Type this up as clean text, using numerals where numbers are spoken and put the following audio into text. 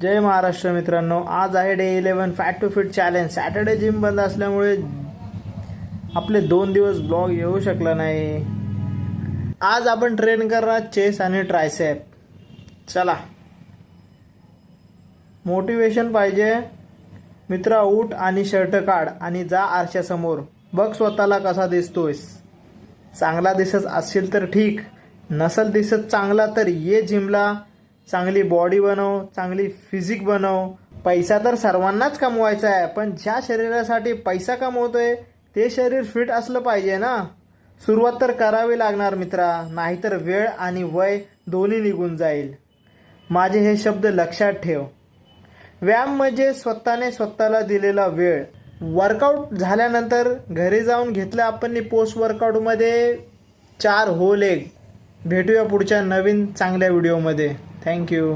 जय महाराष्ट्र मित्रांनो, आज आहे day 11 fat to fit challenge. Saturday gym बंद असल्यामुळे आपले 2 दिवस ब्लॉग येऊ शकला नाही। आज आपण ट्रेन करणार चेस्ट आणि ट्रायसेप। चला, मोटिवेशन पाहिजे मित्रा, उठ आणि शर्ट काढ आणि जा आरशासमोर, बघ स्वतःला कसा दिसतोयस। चांगला दिसत असेल तर ठीक, नसल दिसत चांगला तर ये जिमला, चांगली बॉडी बनव, चांगली फिजिक बनव। पैसा तर सर्वांनाच कमवायचा आहे, पण ज्या शरीरासाठी पैसा कमवतोय ते शरीर फिट असलं पाहिजे ना। सुरुवात तर करावी लागणार मित्रा, नाहीतर वेळ आणि वय दोन्ही निघून जाईल। माझे हे शब्द लक्षात ठेव। व्यायाम म्हणजे स्वतःने स्वतःला दिलेला वेळ। वर्कआउट झाल्यानंतर घरी जाऊन घेतलं आपण पोस्ट वर्कआउटमध्ये 4 होल एग। भेटूया पुढच्या नवीन चांगल्या व्हिडिओमध्ये। थँक्यू।